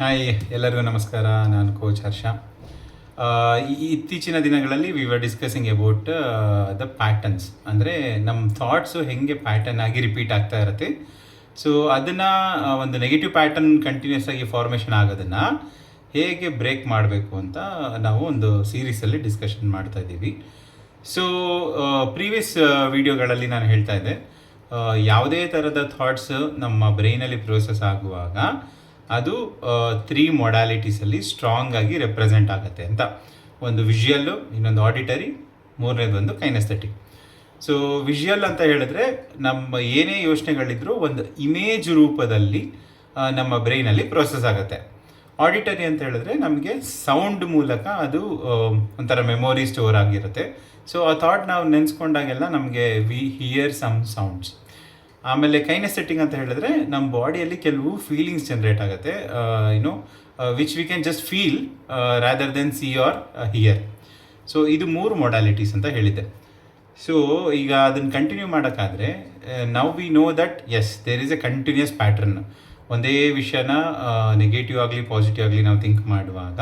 Hi, ಎಲ್ಲರಿಗೂ ನಮಸ್ಕಾರ. ನಾನು ಕೋಚ್ ಹರ್ಷ. ಇತ್ತೀಚಿನ ದಿನಗಳಲ್ಲಿ we were discussing about the patterns. ಅಂದರೆ ನಮ್ಮ ಥಾಟ್ಸು ಹೇಗೆ ಪ್ಯಾಟರ್ನ್ ಆಗಿ ರಿಪೀಟ್ ಆಗ್ತಾ ಇರುತ್ತೆ. ಸೊ ಅದನ್ನು ಒಂದು ನೆಗೆಟಿವ್ ಪ್ಯಾಟರ್ನ್ ಕಂಟಿನ್ಯೂಸ್ ಆಗಿ ಫಾರ್ಮೇಷನ್ ಆಗೋದನ್ನು ಹೇಗೆ ಬ್ರೇಕ್ ಮಾಡಬೇಕು ಅಂತ ನಾವು ಒಂದು ಸೀರೀಸಲ್ಲಿ ಡಿಸ್ಕಷನ್ ಮಾಡ್ತಾ ಇದ್ದೀವಿ. ಸೊ ಪ್ರೀವಿಯಸ್ ವಿಡಿಯೋಗಳಲ್ಲಿ ನಾನು ಹೇಳ್ತಾ ಇದ್ದೆ, ಯಾವುದೇ ಥರದ ಥಾಟ್ಸ್ ನಮ್ಮ ಬ್ರೈನಲ್ಲಿ ಪ್ರೋಸೆಸ್ ಆಗುವಾಗ ಅದು 3 ಮೊಡಾಲಿಟೀಸಲ್ಲಿ ಸ್ಟ್ರಾಂಗ್ ಆಗಿ ರೆಪ್ರೆಸೆಂಟ್ ಆಗುತ್ತೆ ಅಂತ. ಒಂದು ವಿಷುಯಲ್ಲು, ಇನ್ನೊಂದು ಆಡಿಟರಿ, ಮೂರನೇದು ಒಂದು ಕೈನೆಸ್ಥೆಟಿಕ್. ಸೊ ವಿಷುಯಲ್ ಅಂತ ಹೇಳಿದ್ರೆ ನಮ್ಮ ಏನೇ ಯೋಚನೆಗಳಿದ್ರೂ ಒಂದು ಇಮೇಜ್ ರೂಪದಲ್ಲಿ ನಮ್ಮ ಬ್ರೈನಲ್ಲಿ ಪ್ರೋಸೆಸ್ ಆಗುತ್ತೆ. ಆಡಿಟರಿ ಅಂತ ಹೇಳಿದ್ರೆ ನಮಗೆ ಸೌಂಡ್ ಮೂಲಕ ಅದು ಒಂಥರ ಮೆಮೊರಿ ಸ್ಟೋರ್ ಆಗಿರುತ್ತೆ. ಸೊ ಆ ಥಾಟ್ ನಾವು ನೆನೆಸ್ಕೊಂಡಾಗೆಲ್ಲ ನಮಗೆ ವಿ ಹಿಯರ್ ಸಮ್ ಸೌಂಡ್ಸ್. ಆಮೇಲೆ ಕೈನೆಸ್ಥೆಟಿಕ್ ಅಂತ ಹೇಳಿದ್ರೆ ನಮ್ಮ ಬಾಡಿಯಲ್ಲಿ ಕೆಲವು ಫೀಲಿಂಗ್ಸ್ ಜನ್ರೇಟ್ ಆಗುತ್ತೆ, which we can just feel rather than see or hear. So ಇದು 3 ಮೊಡಾಲಿಟೀಸ್ ಅಂತ ಹೇಳಿದ್ದೆ. ಸೊ ಈಗ ಅದನ್ನು ಕಂಟಿನ್ಯೂ ಮಾಡೋಕ್ಕಾದರೆ now we know that as there is a continuous pattern. ಒಂದೇ ವಿಷಯನ ನೆಗೆಟಿವ್ ಆಗಲಿ ಪಾಸಿಟಿವ್ ಆಗಲಿ ನಾವು ಥಿಂಕ್ ಮಾಡುವಾಗ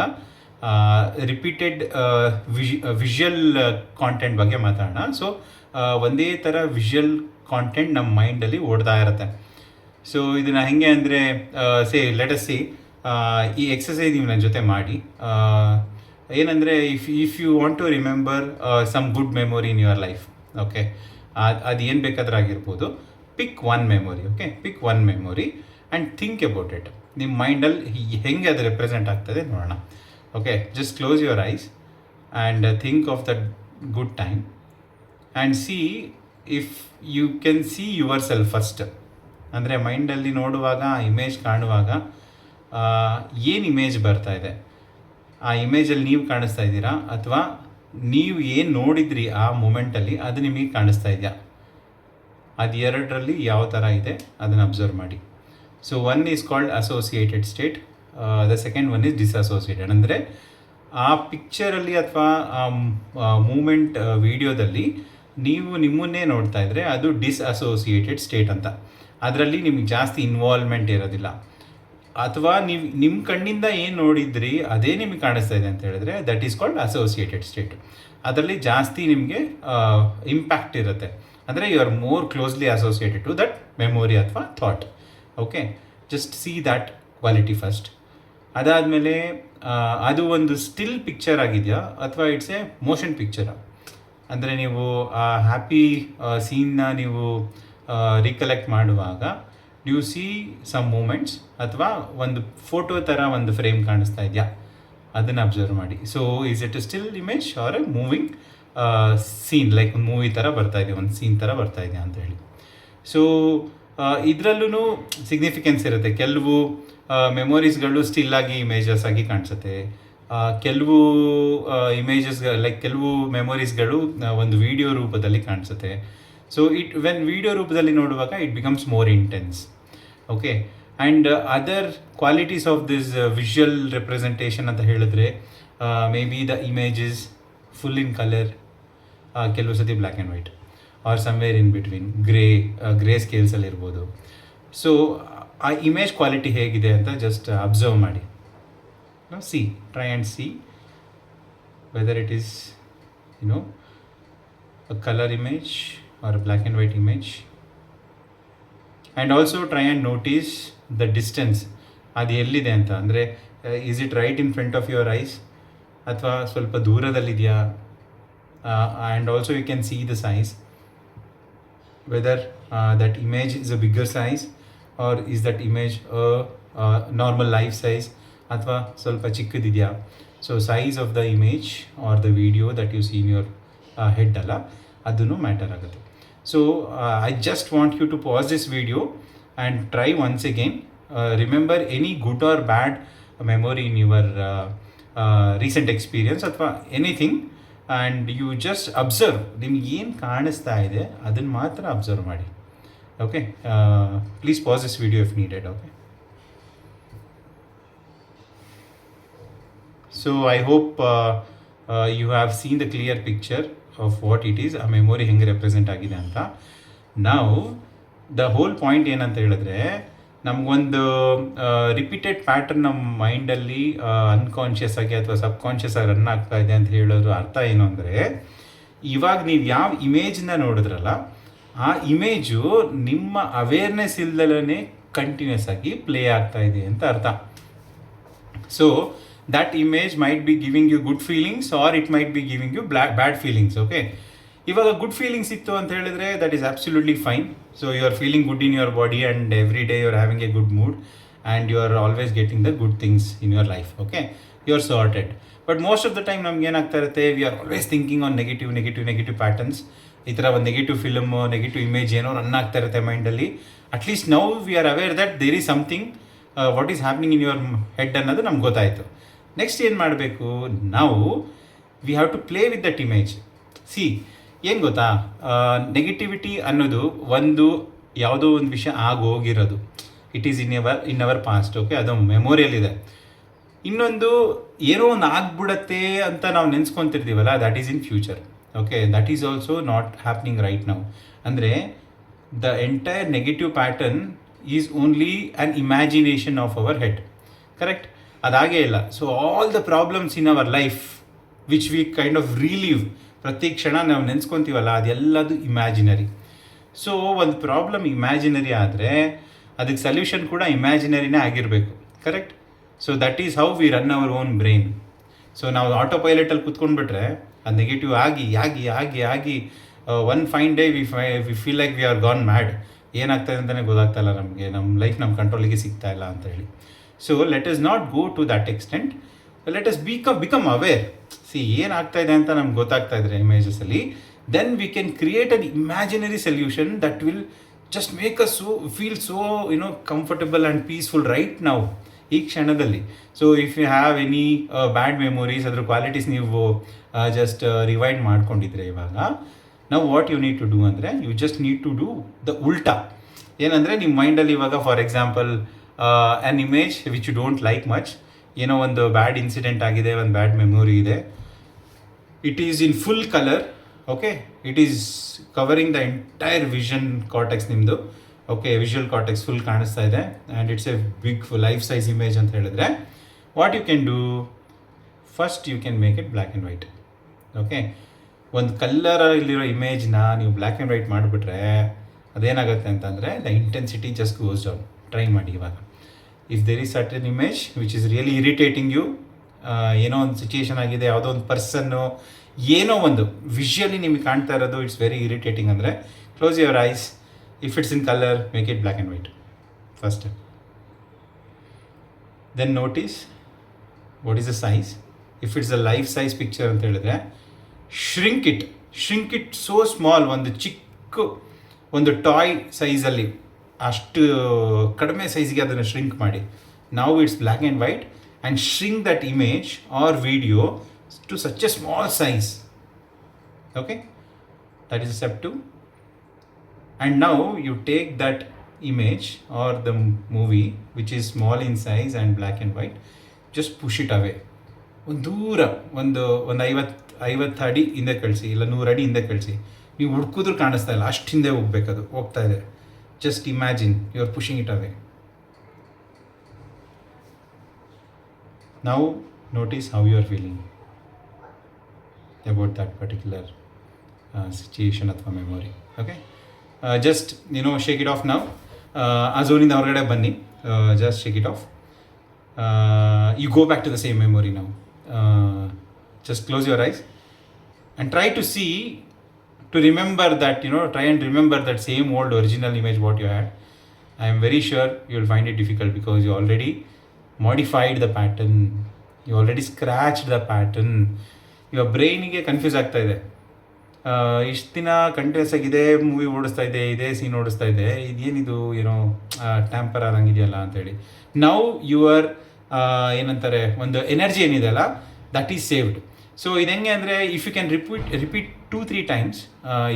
ರಿಪೀಟೆಡ್ ವಿಷುಯಲ್ ಕಾಂಟೆಂಟ್ ಬಗ್ಗೆ ಮಾತಾಡೋಣ. ಸೊ ಒಂದೇ ಥರ ವಿಷುಯಲ್ ಕಾಂಟೆಂಟ್ ನಮ್ಮ ಮೈಂಡಲ್ಲಿ ಓಡ್ತಾ ಇರುತ್ತೆ. ಸೊ ಇದನ್ನು ಹೇಗೆ ಅಂದರೆ ಲೆಟ್ ಅಸ್ ಸಿ, ಈ ಎಕ್ಸಸೈಸ್ ನೀವು ನನ್ನ ಜೊತೆ ಮಾಡಿ. ಏನಂದರೆ if you want to remember some good memory in your life, okay, ಅದು ಏನು ಬೇಕಾದ್ರೂ ಆಗಿರ್ಬೋದು. Pick one memory, okay, pick one memory and think about it. ನಿಮ್ಮ ಮೈಂಡಲ್ಲಿ ಹೆಂಗೆ ಅದು ರೆಪ್ರೆಸೆಂಟ್ ಆಗ್ತದೆ ನೋಡೋಣ. Okay, just close your eyes and think of that good time and see if you can see yourself first. ಅಂದರೆ ಮೈಂಡಲ್ಲಿ ನೋಡುವಾಗ, image ಕಾಣುವಾಗ ಏನು ಇಮೇಜ್ ಬರ್ತಾ ಇದೆ, ಆ ಇಮೇಜಲ್ಲಿ ನೀವು ಕಾಣಿಸ್ತಾ ಇದ್ದೀರಾ ಅಥವಾ ನೀವು ಏನು ನೋಡಿದ್ರಿ ಆ ಮೂಮೆಂಟಲ್ಲಿ ಅದು ನಿಮಗೆ ಕಾಣಿಸ್ತಾ ಇದೆಯಾ? ಅದು ಎರಡರಲ್ಲಿ ಯಾವ ಥರ ಇದೆ ಅದನ್ನು ಅಬ್ಸರ್ವ್ ಮಾಡಿ. So one is called associated state, the second one is dissociated. ಅಂದರೆ ಆ ಪಿಕ್ಚರಲ್ಲಿ ಅಥವಾ ಆ ಮೂಮೆಂಟ್ ವಿಡಿಯೋದಲ್ಲಿ ನೀವು ನಿಮ್ಮನ್ನೇ ನೋಡ್ತಾ ಇದ್ದರೆ ಅದು ಡಿಸ್ಅಸೋಸಿಯೇಟೆಡ್ ಸ್ಟೇಟ್ ಅಂತ. ಅದರಲ್ಲಿ ನಿಮಗೆ ಜಾಸ್ತಿ ಇನ್ವಾಲ್ವ್ಮೆಂಟ್ ಇರೋದಿಲ್ಲ. ಅಥವಾ ನೀವು ನಿಮ್ಮ ಕಣ್ಣಿಂದ ಏನು ನೋಡಿದ್ರಿ ಅದೇ ನಿಮಗೆ ಕಾಣಿಸ್ತಾ ಇದೆ ಅಂತ ಹೇಳಿದ್ರೆ that is called associated state. ಅದರಲ್ಲಿ ಜಾಸ್ತಿ ನಿಮಗೆ ಇಂಪ್ಯಾಕ್ಟ್ ಇರುತ್ತೆ. ಅಂದರೆ you are more closely associated to that memory ಅಥವಾ thought. Okay, just see that quality first. ಅದಾದಮೇಲೆ ಅದು ಒಂದು ಸ್ಟಿಲ್ ಪಿಕ್ಚರ್ ಆಗಿದೆಯಾ ಅಥವಾ ಇಟ್ಸ್ ಎ ಮೋಷನ್ ಪಿಕ್ಚರಾ? ಅಂದರೆ ನೀವು ಆ ಹ್ಯಾಪಿ ಸೀನ್ನ ನೀವು ರಿಕಲೆಕ್ಟ್ ಮಾಡುವಾಗ ಯು ಸಿ ಸಮ್ ಮೂಮೆಂಟ್ಸ್ ಅಥವಾ ಒಂದು ಫೋಟೋ ಥರ ಒಂದು ಫ್ರೇಮ್ ಕಾಣಿಸ್ತಾ ಇದೆಯಾ ಅದನ್ನು ಅಬ್ಸರ್ವ್ ಮಾಡಿ. So is it still image are a moving scene, like ಒಂದು ಮೂವಿ ಥರ ಬರ್ತಾ ಇದೆ, ಒಂದು ಸೀನ್ ಥರ ಬರ್ತಾ ಇದೆ ಅಂತ ಹೇಳಿ. ಸೊ ಇದರಲ್ಲೂ ಸಿಗ್ನಿಫಿಕೆನ್ಸ್ ಇರುತ್ತೆ. ಕೆಲವು ಮೆಮೊರೀಸ್ಗಳು ಸ್ಟಿಲ್ ಆಗಿ ಇಮೇಜಸ್ ಆಗಿ ಕಾಣಿಸುತ್ತೆ. ಕೆಲವು ಇಮೇಜಸ್ ಲೈಕ್ ಕೆಲವು ಮೆಮೊರೀಸ್ಗಳು ಒಂದು ವಿಡಿಯೋ ರೂಪದಲ್ಲಿ ಕಾಣಿಸುತ್ತೆ. ಸೊ ವೆನ್ ವಿಡಿಯೋ ರೂಪದಲ್ಲಿ ನೋಡುವಾಗ it becomes more intense. Okay, and other qualities of this visual representation ಅಂತ ಹೇಳಿದ್ರೆ maybe the image is full in colour, ಕೆಲವು ಸತಿ black and white or somewhere in between grey ಸ್ಕೇಲ್ಸಲ್ಲಿ ಇರ್ಬೋದು. So ಆ image quality ಹೇಗಿದೆ ಅಂತ just observe ಮಾಡಿ. See, try and see whether it is a color image or a black and white image, and also try and notice the distance. ಅದು ಎಲ್ಲಿದೆ ಅಂತ. ಅಂದರೆ is it right in front of your eyes ಅಥವಾ ಸ್ವಲ್ಪ ದೂರದಲ್ಲಿದೆಯಾ? And also you can see the size, whether that image is a bigger size or is that image normal life size ಅಥವಾ ಸ್ವಲ್ಪ ಚಿಕ್ಕದಿದೆಯಾ? So size of the image or the video that you see in your head ಅಲ್ಲ, ಅದನ್ನು matter ಆಗುತ್ತೆ. So I just want you to pause this video and try once again. Remember any good or bad memory in your recent experience ಅಥವಾ anything, and you just observe. ನಿಮ್ಗೆ ಏನು ಕಾಣಿಸ್ತಾ ಇದೆ ಅದನ್ನು ಮಾತ್ರ ಅಬ್ಸರ್ವ್ ಮಾಡಿ. Okay, please pause this video if needed. Okay, so I hope you have seen the clear picture of what it is, a memory ಹೆಂಗೆ represent ಆಗಿದೆ ಅಂತ. ನಾವು ದ ಹೋಲ್ ಪಾಯಿಂಟ್ ಏನಂತ ಹೇಳಿದ್ರೆ ನಮಗೊಂದು ರಿಪೀಟೆಡ್ ಪ್ಯಾಟರ್ನ್ ನಮ್ಮ ಮೈಂಡಲ್ಲಿ ಅನ್ಕಾನ್ಷಿಯಸ್ ಆಗಿ ಅಥವಾ ಸಬ್ಕಾನ್ಷಿಯಸ್ ಆಗಿ ರನ್ ಆಗ್ತಾ ಇದೆ ಅಂತ ಹೇಳೋದ್ರ ಅರ್ಥ ಏನು ಅಂದರೆ, ಇವಾಗ ನೀವು ಯಾವ ಇಮೇಜ್ನ ನೋಡಿದ್ರಲ್ಲ ಆ ಇಮೇಜು ನಿಮ್ಮ ಅವೇರ್ನೆಸ್ ಇಲ್ದಲೇ ಕಂಟಿನ್ಯೂಸ್ ಆಗಿ ಪ್ಲೇ ಆಗ್ತಾ ಇದೆ ಅಂತ ಅರ್ಥ. So that image might be giving you good feelings or it might be giving you bad feelings. Okay, ಇವಾಗ ಗುಡ್ ಫೀಲಿಂಗ್ಸ್ ಇತ್ತು ಅಂತ ಹೇಳಿದ್ರೆ that is absolutely fine. So you are feeling good in your body and every day you are having a good mood and you are always getting the good things in your life. Okay, you are sorted. But most of the time ನಮ್ಗೆ ಏನಾಗ್ತಾ ಇರುತ್ತೆ, we are always thinking on negative patterns. ಈ ಥರ ಒಂದು negative film, negative image ಏನೋ run ಆಗ್ತಾ ಇರುತ್ತೆ ಮೈಂಡಲ್ಲಿ. At least now we are aware that there is something what is happening in your head ಅನ್ನೋದು ನಮ್ಗೆ ಗೊತ್ತಾಯಿತು. ನೆಕ್ಸ್ಟ್ ಏನು ಮಾಡಬೇಕು ನಾವು, we have to play with that image. See, ಏನು ಗೊತ್ತಾ, ನೆಗೆಟಿವಿಟಿ ಅನ್ನೋದು ಒಂದು ಯಾವುದೋ ಒಂದು ವಿಷಯ ಆಗೋಗಿರೋದು, it is in our past. Okay, ಅದು ಮೆಮೊರಿಯಲ್ಲಿದೆ. ಇನ್ನೊಂದು ಏನೋ ಒಂದು ಆಗ್ಬಿಡತ್ತೆ ಅಂತ ನಾವು ನೆನೆಸ್ಕೊತಿರ್ತೀವಲ್ಲ, that is in future. Okay, that is also not happening right now. ಅಂದರೆ the entire negative pattern is only an imagination of our head. Correct, ಅದಾಗೇ ಇಲ್ಲ. So all the problems in our life which we kind of relive, ಪ್ರತಿ ಕ್ಷಣ ನಾವು ನೆನೆಸ್ಕೊತೀವಲ್ಲ, ಅದೆಲ್ಲದು imaginary. So ಒಂದು problem imaginary ಆದರೆ ಅದಕ್ಕೆ ಸೊಲ್ಯೂಷನ್ ಕೂಡ ಇಮ್ಯಾಜಿನರಿನೇ ಆಗಿರಬೇಕು. Correct. So that is how we run our own brain. So ನಾವು ಆಟೋ ಪೈಲಟಲ್ಲಿ ಕೂತ್ಕೊಂಡ್ಬಿಟ್ರೆ ಅದು ನೆಗೆಟಿವ್ ಆಗಿ ಆಗಿ ಆಗಿ ಆಗಿ one fine day we feel like we are gone mad. ಏನಾಗ್ತಾಯಿದೆ ಅಂತಲೇ ಗೊತ್ತಾಗ್ತಾಯಿಲ್ಲ ನಮಗೆ, ನಮ್ಮ ಲೈಫ್ ನಮ್ಮ ಕಂಟ್ರೋಲಿಗೆ ಸಿಗ್ತಾ ಇಲ್ಲ ಅಂತ ಹೇಳಿ. So let us not go to that extent, let us become aware. See, ಏನಾಗ್ತಾ ಇದೆ ಅಂತ ನಮ್ಗೆ ಗೊತ್ತಾಗ್ತಾ ಇದ್ರೆ ಇಮೇಜಸಲ್ಲಿ, then we can create an imaginary solution that will just make us feel so comfortable and peaceful right ನಾವು, ಈ ಕ್ಷಣದಲ್ಲಿ. So if you have any bad memories, ಅದ್ರ ಕ್ವಾಲಿಟೀಸ್ ನೀವು ಜಸ್ಟ್ ರಿವೈಂಡ್ ಮಾಡ್ಕೊಂಡಿದ್ರೆ ಇವಾಗ, ನಾವು what you need to do ಅಂದರೆ, you just need to do the ಉಲ್ಟಾ. ಏನಂದರೆ ನಿಮ್ಮ ಮೈಂಡಲ್ಲಿ ಇವಾಗ for example an image which you don't like much, ಏನೋ ಒಂದು ಬ್ಯಾಡ್ ಇನ್ಸಿಡೆಂಟ್ ಆಗಿದೆ, ಒಂದು ಬ್ಯಾಡ್ ಮೆಮೊರಿ ಇದೆ, it is in full colour. Okay, it is covering the entire vision cortex ನಿಮ್ಮದು. ಓಕೆ, ವಿಷುವಲ್ ಕಾರ್ಟೆಕ್ಸ್ ಫುಲ್ ಕಾಣಿಸ್ತಾ ಇದೆ and it's a big life size image ಅಂತ ಹೇಳಿದ್ರೆ, what you can do, first you can make it black and white. Okay, ಒಂದು ಕಲ್ಲರಲ್ಲಿರೋ ಇಮೇಜ್ನ ನೀವು black and white ಮಾಡಿಬಿಟ್ರೆ ಅದೇನಾಗುತ್ತೆ ಅಂತಂದರೆ the intensity just goes down. Try ಮಾಡಿ ಇವಾಗ. If there is certain image which is really irritating you, ಏನೋ ಒಂದು ಸಿಚುಯೇಷನ್ ಆಗಿದೆ, ಯಾವುದೋ ಒಂದು ಪರ್ಸನ್ನು, ಏನೋ ಒಂದು ವಿಷುವಲಿ ನಿಮಗೆ ಕಾಣ್ತಾ ಇರೋದು ಇಟ್ಸ್ ವೆರಿ ಇರಿಟೇಟಿಂಗ್ ಅಂದರೆ, close your eyes. If it's in colour, make it black and white first. Then notice what is the size. If it's a life size picture ಅಂತ ಹೇಳಿದ್ರೆ, ಶ್ರಿಂಕ್ ಇಟ್ ಸೋ ಸ್ಮಾಲ್. ಒಂದು ಚಿಕ್ಕ ಒಂದು toy ಸೈಜಲ್ಲಿ, ಅಷ್ಟು ಕಡಿಮೆ ಸೈಜ್ಗೆ ಅದನ್ನು ಶ್ರಿಂಕ್ ಮಾಡಿ. ನಾವು it's black and white and shrink that image or video to such a small size. Okay, that is step 2. And now you take that image or the movie which is small in size and black and white, just push it away. ಒಂದು ದೂರ ಒಂದು 50 ಅಡಿ ಹಿಂದೆ ಕಳಿಸಿ, ಇಲ್ಲ 100 ಅಡಿ ಹಿಂದೆ ಕಳಿಸಿ. ನೀವು ಹುಡ್ಕಿದ್ರು ಕಾಣಿಸ್ತಾ ಇಲ್ಲ, ಅಷ್ಟು ಹಿಂದೆ ಹೋಗ್ಬೇಕದು, ಹೋಗ್ತಾ ಇದೆ. Just imagine you are pushing it away. Now notice how you are feeling about that particular situation ಅಥವಾ memory. Okay, just shake it off ನಾವು. ಆ ಝೋನಿಂದ ಹೊರಗಡೆ ಬನ್ನಿ, just shake it off. You go back to the same memory ನಾವು. Just close your eyes and try to see, to remember that, try and remember that same old original image what you had. I am very sure you will find it difficult because you already modified the pattern, you already scratched the pattern. Your brain ಗೆ confuse ಆಗ್ತಾ ಇದೆ. ಇಷ್ಟು ದಿನ continuous ಆಗಿ ಇದೇ movie ಓಡಿಸ್ತಾ ಇದೆ, ಇದೇ ಸೀನ್ ಓಡಿಸ್ತಾ ಇದೆ, ಇದೇನಿದು ಟ್ಯಾಂಪರ್ ಆದಂಗಿದೆಯಲ್ಲ ಅಂತೇಳಿ. ನೌ ಯುವರ್ ಏನಂತಾರೆ, ಒಂದು ಎನರ್ಜಿ ಏನಿದೆಯಲ್ಲ, ದಟ್ ಈಸ್ ಸೇವ್ಡ್. ಸೊ ಇದು ಹೆಂಗೆ ಅಂದರೆ, if you can repeat 2-3 times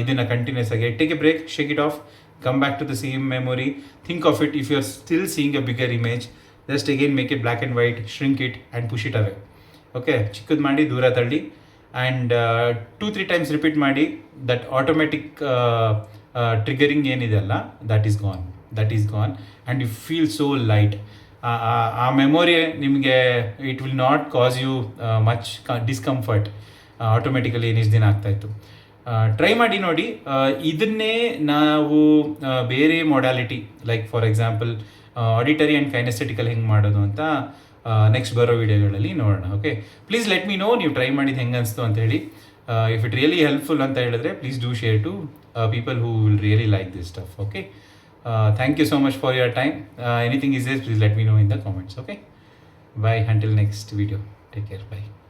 ಇದನ್ನು ಕಂಟಿನ್ಯೂಸ್ ಆಗಿ, take a break, shake it off, come back to the same memory, think of it. If you are still seeing a bigger image, just again make it black and white, shrink it and push it away. Okay, ಚಿಕ್ಕದು ಮಾಡಿ ದೂರ ತಳ್ಳಿ, and 2-3 times repeat ಮಾಡಿ. That automatic triggering ಏನಿದೆ ಅಲ್ಲ, that is gone. That is gone and you feel so light. ಆ memory ನಿಮಗೆ it will not cause you much discomfort. Automatically ಏನಿಷ್ಟು ದಿನ ಆಗ್ತಾಯಿತ್ತು. ಟ್ರೈ ಮಾಡಿ ನೋಡಿ. ಇದನ್ನೇ ನಾವು ಬೇರೆ modality like for example auditory and kinesthetical ಹೆಂಗೆ ಮಾಡೋದು ಅಂತ ನೆಕ್ಸ್ಟ್ ಬರೋ ವಿಡಿಯೋಗಳಲ್ಲಿ ನೋಡೋಣ. Okay, please let me know ನೀವು ಟ್ರೈ ಮಾಡಿದ್ದು ಹೆಂಗೆ ಅನಿಸ್ತು ಅಂತ ಹೇಳಿ. ಇಫ್ ಇಟ್ ರಿಯಲಿ ಹೆಲ್ಪ್ಫುಲ್ ಅಂತ ಹೇಳಿದ್ರೆ please do share to people who will really like this stuff. Okay, thank you so much for your time. Anything is there, please let me know in the comments. Okay, bye until next video. Take care. Bye.